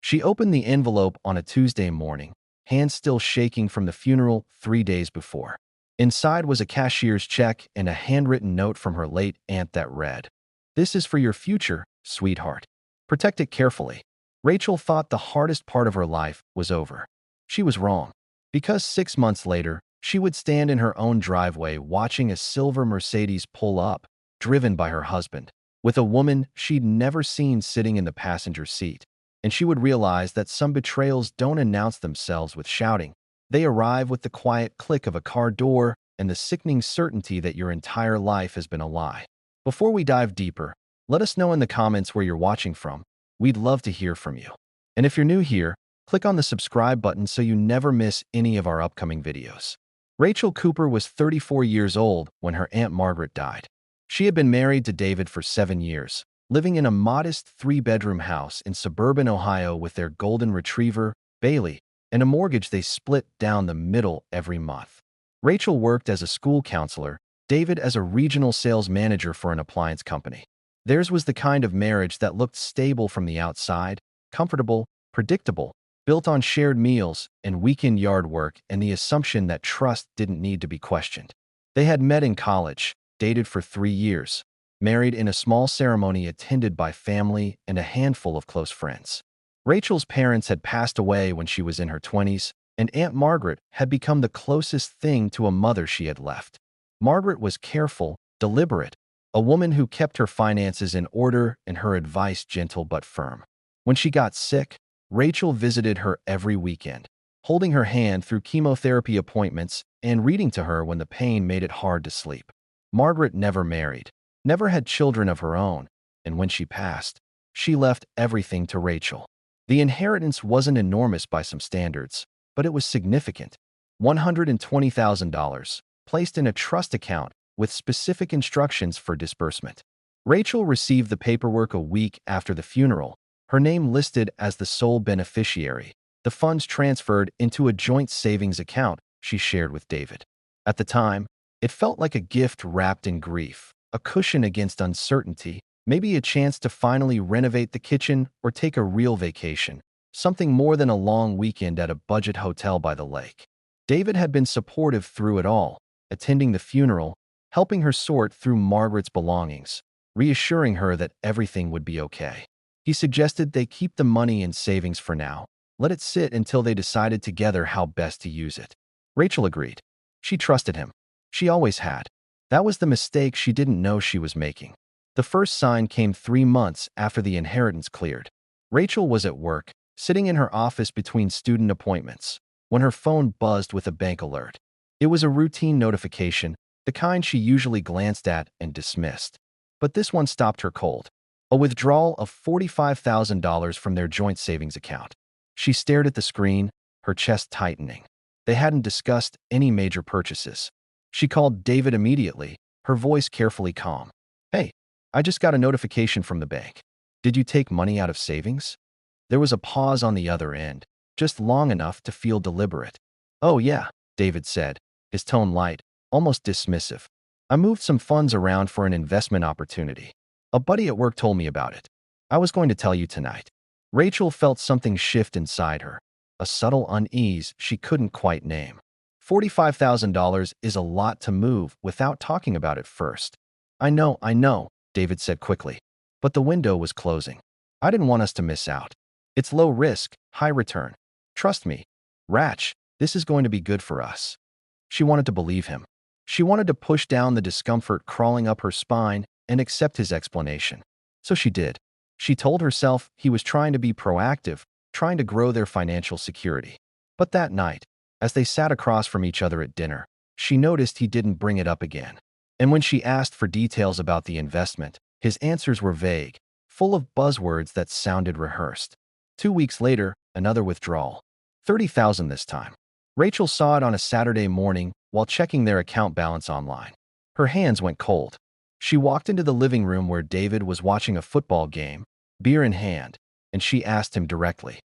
She opened the envelope on a Tuesday morning, hands still shaking from the funeral 3 days before. Inside was a cashier's check and a handwritten note from her late aunt that read, "This is for your future, sweetheart. Protect it carefully." Rachel thought the hardest part of her life was over. She was wrong. Because 6 months later, she would stand in her own driveway watching a silver Mercedes pull up, driven by her husband, with a woman she'd never seen sitting in the passenger seat. And she would realize that some betrayals don't announce themselves with shouting. They arrive with the quiet click of a car door and the sickening certainty that your entire life has been a lie. Before we dive deeper, let us know in the comments where you're watching from. We'd love to hear from you. And if you're new here, click on the subscribe button so you never miss any of our upcoming videos. Rachel Cooper was 34 years old when her Aunt Margaret died. She had been married to David for 7 years, living in a modest 3-bedroom house in suburban Ohio with their golden retriever, Bailey, and a mortgage they split down the middle every month. Rachel worked as a school counselor, David as a regional sales manager for an appliance company. Theirs was the kind of marriage that looked stable from the outside, comfortable, predictable, built on shared meals and weekend yard work and the assumption that trust didn't need to be questioned. They had met in college, dated for 3 years, married in a small ceremony attended by family and a handful of close friends. Rachel's parents had passed away when she was in her 20s, and Aunt Margaret had become the closest thing to a mother she had left. Margaret was careful, deliberate, a woman who kept her finances in order and her advice gentle but firm. When she got sick, Rachel visited her every weekend, holding her hand through chemotherapy appointments and reading to her when the pain made it hard to sleep. Margaret never married, never had children of her own, and when she passed, she left everything to Rachel. The inheritance wasn't enormous by some standards, but it was significant. $120,000, placed in a trust account with specific instructions for disbursement. Rachel received the paperwork a week after the funeral, her name listed as the sole beneficiary, the funds transferred into a joint savings account she shared with David. At the time, it felt like a gift wrapped in grief, a cushion against uncertainty, maybe a chance to finally renovate the kitchen or take a real vacation, something more than a long weekend at a budget hotel by the lake. David had been supportive through it all, attending the funeral, helping her sort through Margaret's belongings, reassuring her that everything would be okay. He suggested they keep the money in savings for now, let it sit until they decided together how best to use it. Rachel agreed. She trusted him. She always had. That was the mistake she didn't know she was making. The first sign came 3 months after the inheritance cleared. Rachel was at work, sitting in her office between student appointments, when her phone buzzed with a bank alert. It was a routine notification, the kind she usually glanced at and dismissed. But this one stopped her cold. A withdrawal of $45,000 from their joint savings account. She stared at the screen, her chest tightening. They hadn't discussed any major purchases. She called David immediately, her voice carefully calm. "Hey, I just got a notification from the bank. Did you take money out of savings?" There was a pause on the other end, just long enough to feel deliberate. "Oh yeah," David said, his tone light, almost dismissive. "I moved some funds around for an investment opportunity. A buddy at work told me about it. I was going to tell you tonight." Rachel felt something shift inside her, a subtle unease she couldn't quite name. $45,000 is a lot to move without talking about it first. I know, David said quickly. But the window was closing. "I didn't want us to miss out. It's low risk, high return. Trust me, Ratch, this is going to be good for us." She wanted to believe him. She wanted to push down the discomfort crawling up her spine and accept his explanation. So she did. She told herself he was trying to be proactive, trying to grow their financial security. But that night, as they sat across from each other at dinner, she noticed he didn't bring it up again. And when she asked for details about the investment, his answers were vague, full of buzzwords that sounded rehearsed. 2 weeks later, another withdrawal. $30,000 this time. Rachel saw it on a Saturday morning while checking their account balance online. Her hands went cold. She walked into the living room where David was watching a football game, beer in hand, and she asked him directly,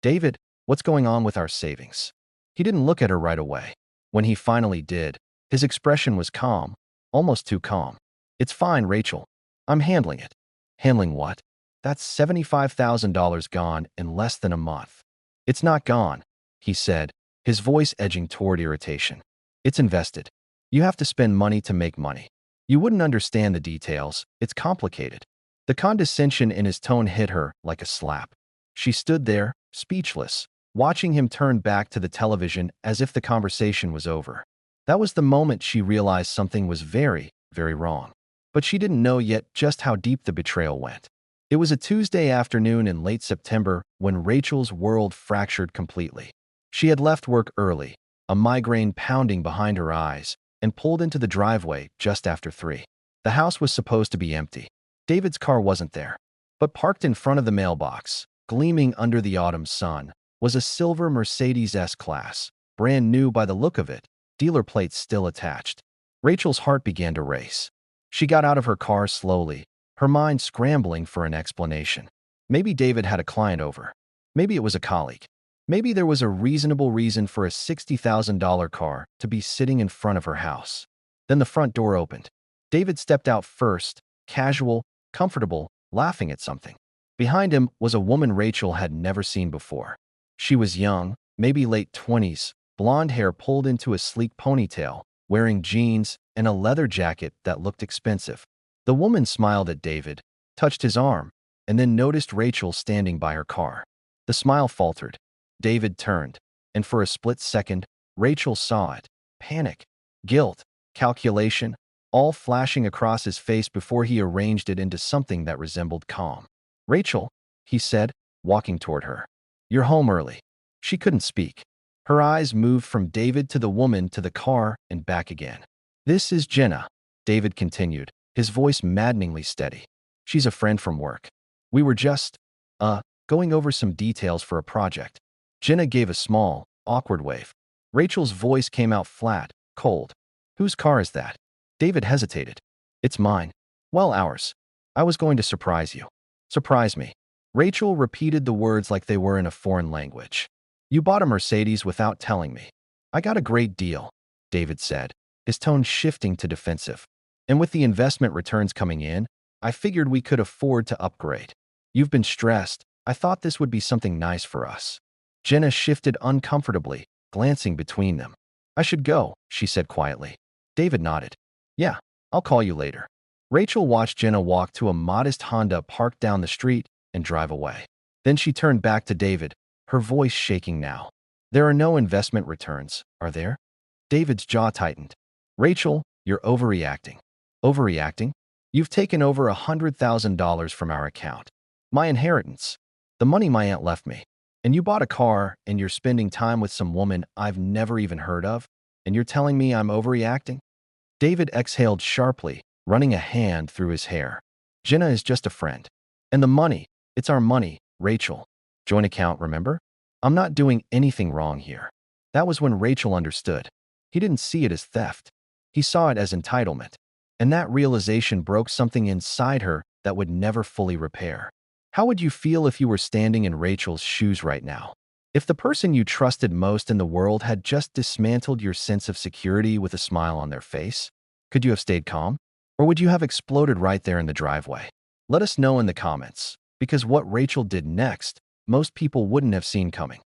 "David, what's going on with our savings?" He didn't look at her right away. When he finally did, his expression was calm, almost too calm. "It's fine, Rachel. I'm handling it." "Handling what?" That's $75,000 gone in less than a month. It's not gone, he said, his voice edging toward irritation. It's invested. You have to spend money to make money. You wouldn't understand the details. It's complicated. The condescension in his tone hit her like a slap. She stood there, speechless, watching him turn back to the television as if the conversation was over. That was the moment she realized something was very, very wrong. But she didn't know yet just how deep the betrayal went. It was a Tuesday afternoon in late September when Rachel's world fractured completely. She had left work early, a migraine pounding behind her eyes, and pulled into the driveway just after 3. The house was supposed to be empty. David's car wasn't there. But parked in front of the mailbox, gleaming under the autumn sun, was a silver Mercedes S-Class, brand new by the look of it, dealer plates still attached. Rachel's heart began to race. She got out of her car slowly, her mind scrambling for an explanation. Maybe David had a client over. Maybe it was a colleague. Maybe there was a reasonable reason for a $60,000 car to be sitting in front of her house. Then the front door opened. David stepped out first, casual, comfortable, laughing at something. Behind him was a woman Rachel had never seen before. She was young, maybe late 20s, blonde hair pulled into a sleek ponytail, wearing jeans and a leather jacket that looked expensive. The woman smiled at David, touched his arm, and then noticed Rachel standing by her car. The smile faltered. David turned, and for a split second, Rachel saw it. Panic, guilt, calculation, all flashing across his face before he arranged it into something that resembled calm. "Rachel," he said, walking toward her. "You're home early." She couldn't speak. Her eyes moved from David to the woman to the car and back again. "This is Jenna," David continued, his voice maddeningly steady. "She's a friend from work. We were just, going over some details for a project." Jenna gave a small, awkward wave. Rachel's voice came out flat, cold. "Whose car is that?" David hesitated. "It's mine." "Well, ours. I was going to surprise you." "Surprise me." Rachel repeated the words like they were in a foreign language. "You bought a Mercedes without telling me." "I got a great deal," David said, his tone shifting to defensive. "And with the investment returns coming in, I figured we could afford to upgrade. You've been stressed. I thought this would be something nice for us." Jenna shifted uncomfortably, glancing between them. "I should go," she said quietly. David nodded. "Yeah, I'll call you later." Rachel watched Jenna walk to a modest Honda parked down the street and drive away. Then she turned back to David, her voice shaking now. "There are no investment returns, are there?" David's jaw tightened. "Rachel, you're overreacting." "Overreacting? You've taken over $100,000 from our account. My inheritance. The money my aunt left me. And you bought a car, and you're spending time with some woman I've never even heard of, and you're telling me I'm overreacting?" David exhaled sharply, running a hand through his hair. "Jenna is just a friend. And the money, it's our money, Rachel. Joint account, remember? I'm not doing anything wrong here." That was when Rachel understood. He didn't see it as theft. He saw it as entitlement. And that realization broke something inside her that would never fully repair. How would you feel if you were standing in Rachel's shoes right now? If the person you trusted most in the world had just dismantled your sense of security with a smile on their face? Could you have stayed calm? Or would you have exploded right there in the driveway? Let us know in the comments, because what Rachel did next, most people wouldn't have seen coming.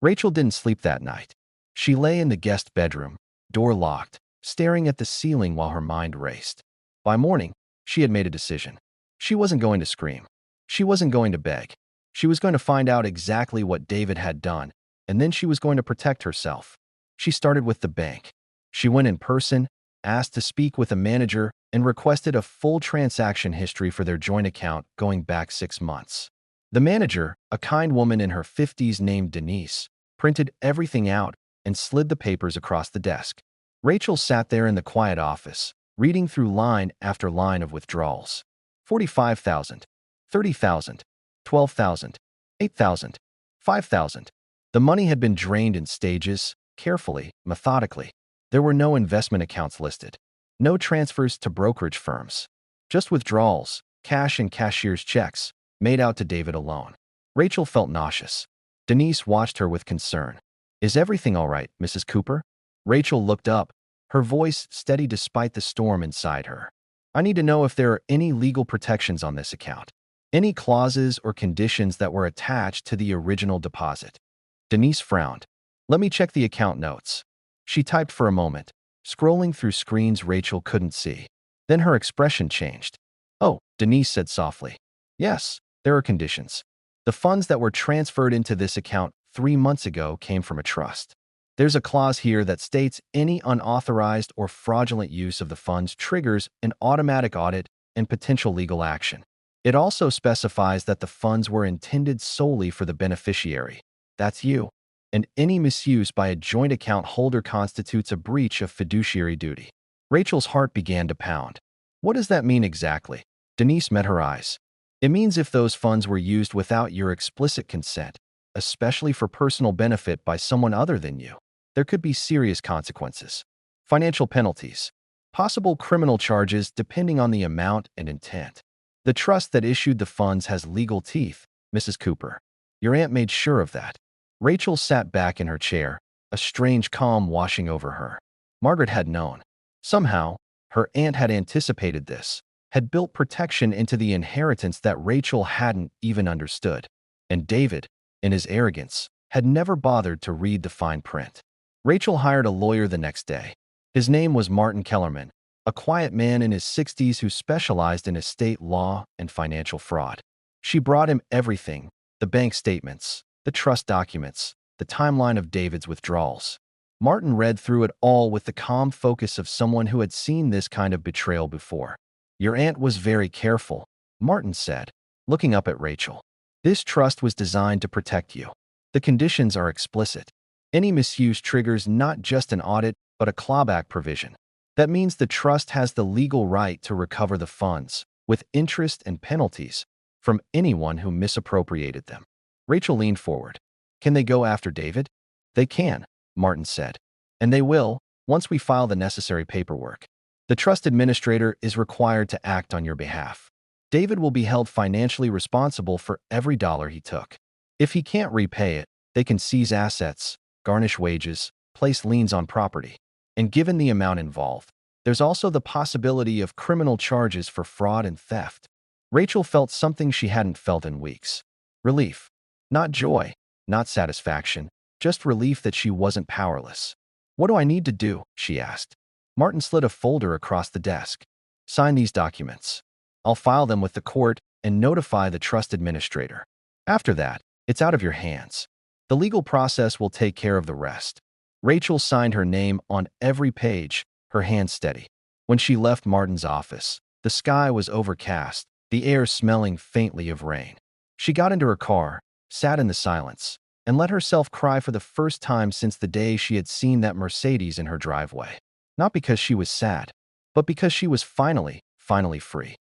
Rachel didn't sleep that night. She lay in the guest bedroom, door locked, staring at the ceiling while her mind raced. By morning, she had made a decision. She wasn't going to scream. She wasn't going to beg. She was going to find out exactly what David had done, and then she was going to protect herself. She started with the bank. She went in person, asked to speak with a manager, and requested a full transaction history for their joint account going back 6 months. The manager, a kind woman in her 50s named Denise, printed everything out and slid the papers across the desk. Rachel sat there in the quiet office, reading through line after line of withdrawals. 45,000. 30,000, 12,000, 8,000, 5,000. The money had been drained in stages, carefully, methodically. There were no investment accounts listed, no transfers to brokerage firms, just withdrawals, cash and cashier's checks, made out to David alone. Rachel felt nauseous. Denise watched her with concern. "Is everything all right, Mrs. Cooper?" Rachel looked up, her voice steady despite the storm inside her. "I need to know if there are any legal protections on this account." Any clauses or conditions that were attached to the original deposit. Denise frowned. Let me check the account notes. She typed for a moment, scrolling through screens Rachel couldn't see. Then her expression changed. Oh, Denise said softly. Yes, there are conditions. The funds that were transferred into this account 3 months ago came from a trust. There's a clause here that states any unauthorized or fraudulent use of the funds triggers an automatic audit and potential legal action. It also specifies that the funds were intended solely for the beneficiary. That's you. And any misuse by a joint account holder constitutes a breach of fiduciary duty. Rachel's heart began to pound. What does that mean exactly? Denise met her eyes. It means if those funds were used without your explicit consent, especially for personal benefit by someone other than you, there could be serious consequences. Financial penalties. Possible criminal charges depending on the amount and intent. The trust that issued the funds has legal teeth, Mrs. Cooper. Your aunt made sure of that. Rachel sat back in her chair, a strange calm washing over her. Margaret had known. Somehow, her aunt had anticipated this, had built protection into the inheritance that Rachel hadn't even understood. And David, in his arrogance, had never bothered to read the fine print. Rachel hired a lawyer the next day. His name was Martin Kellerman, a quiet man in his 60s who specialized in estate law and financial fraud. She brought him everything: the bank statements, the trust documents, the timeline of David's withdrawals. Martin read through it all with the calm focus of someone who had seen this kind of betrayal before. Your aunt was very careful, Martin said, looking up at Rachel. This trust was designed to protect you. The conditions are explicit. Any misuse triggers not just an audit, but a clawback provision. That means the trust has the legal right to recover the funds, with interest and penalties, from anyone who misappropriated them. Rachel leaned forward. Can they go after David? They can, Martin said. And they will, once we file the necessary paperwork. The trust administrator is required to act on your behalf. David will be held financially responsible for every dollar he took. If he can't repay it, they can seize assets, garnish wages, place liens on property. And given the amount involved, there's also the possibility of criminal charges for fraud and theft. Rachel felt something she hadn't felt in weeks. Relief. Not joy, not satisfaction, just relief that she wasn't powerless. What do I need to do? She asked. Martin slid a folder across the desk. Sign these documents. I'll file them with the court and notify the trust administrator. After that, it's out of your hands. The legal process will take care of the rest. Rachel signed her name on every page, her hand steady. When she left Martin's office, the sky was overcast, the air smelling faintly of rain. She got into her car, sat in the silence, and let herself cry for the first time since the day she had seen that Mercedes in her driveway. Not because she was sad, but because she was finally free.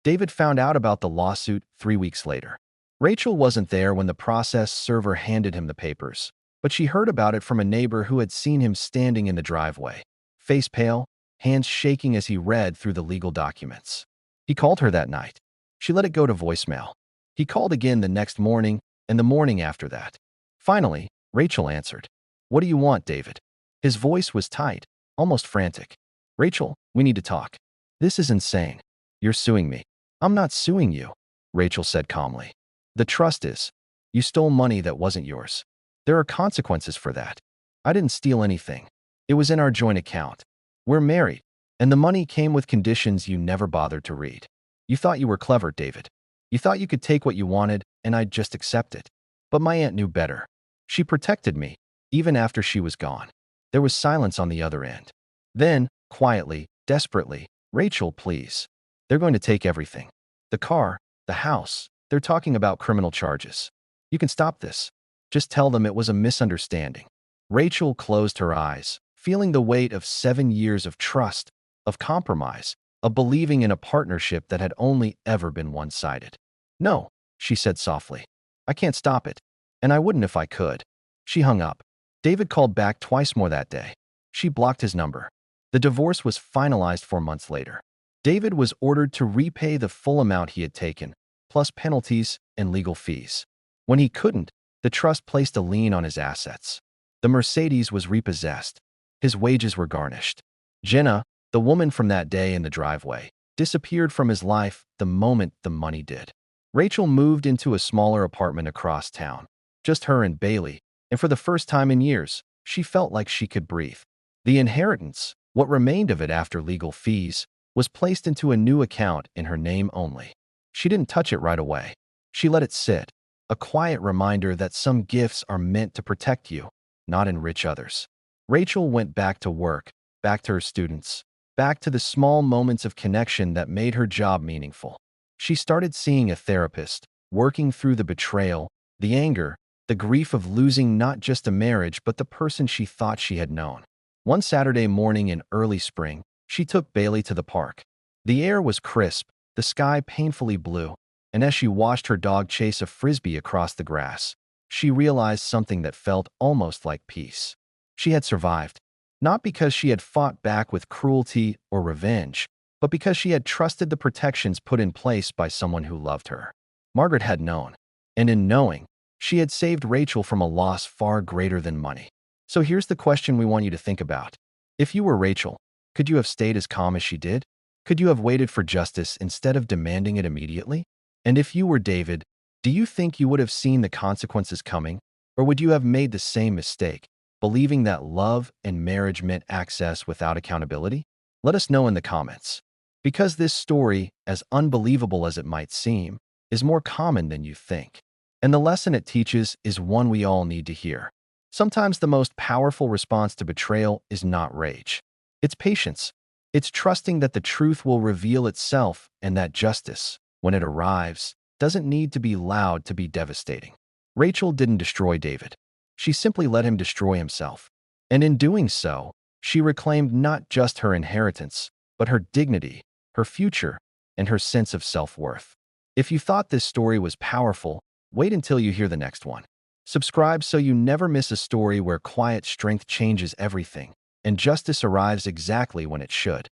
David found out about the lawsuit 3 weeks later. Rachel wasn't there when the process server handed him the papers, but she heard about it from a neighbor who had seen him standing in the driveway, face pale, hands shaking as he read through the legal documents. He called her that night. She let it go to voicemail. He called again the next morning and the morning after that. Finally, Rachel answered. What do you want, David? His voice was tight, almost frantic. Rachel, we need to talk. This is insane. You're suing me. I'm not suing you, Rachel said calmly. The trust is. You stole money that wasn't yours. There are consequences for that. I didn't steal anything. It was in our joint account. We're married, and the money came with conditions you never bothered to read. You thought you were clever, David. You thought you could take what you wanted, and I'd just accept it. But my aunt knew better. She protected me, even after she was gone. There was silence on the other end. Then, quietly, desperately, Rachel, please. They're going to take everything. The car, the house. They're talking about criminal charges. You can stop this. Just tell them it was a misunderstanding. Rachel closed her eyes, feeling the weight of 7 years of trust, of compromise, of believing in a partnership that had only ever been one-sided. No, she said softly. I can't stop it. And I wouldn't if I could. She hung up. David called back twice more that day. She blocked his number. The divorce was finalized 4 months later. David was ordered to repay the full amount he had taken, plus penalties and legal fees. When he couldn't, the trust placed a lien on his assets. The Mercedes was repossessed. His wages were garnished. Jenna, the woman from that day in the driveway, disappeared from his life the moment the money did. Rachel moved into a smaller apartment across town, just her and Bailey, and for the first time in years, she felt like she could breathe. The inheritance, what remained of it after legal fees, was placed into a new account in her name only. She didn't touch it right away. She let it sit, a quiet reminder that some gifts are meant to protect you, not enrich others. Rachel went back to work, back to her students, back to the small moments of connection that made her job meaningful. She started seeing a therapist, working through the betrayal, the anger, the grief of losing not just a marriage but the person she thought she had known. One Saturday morning in early spring, she took Bailey to the park. The air was crisp, the sky painfully blue, and as she watched her dog chase a frisbee across the grass, she realized something that felt almost like peace. She had survived, not because she had fought back with cruelty or revenge, but because she had trusted the protections put in place by someone who loved her. Margaret had known, and in knowing, she had saved Rachel from a loss far greater than money. So here's the question we want you to think about. If you were Rachel, could you have stayed as calm as she did? Could you have waited for justice instead of demanding it immediately? And if you were David, do you think you would have seen the consequences coming? Or would you have made the same mistake, believing that love and marriage meant access without accountability? Let us know in the comments. Because this story, as unbelievable as it might seem, is more common than you think. And the lesson it teaches is one we all need to hear. Sometimes the most powerful response to betrayal is not rage. It's patience. It's trusting that the truth will reveal itself and that justice, when it arrives, doesn't need to be loud to be devastating. Rachel didn't destroy David. She simply let him destroy himself. And in doing so, she reclaimed not just her inheritance, but her dignity, her future, and her sense of self-worth. If you thought this story was powerful, wait until you hear the next one. Subscribe so you never miss a story where quiet strength changes everything, and justice arrives exactly when it should.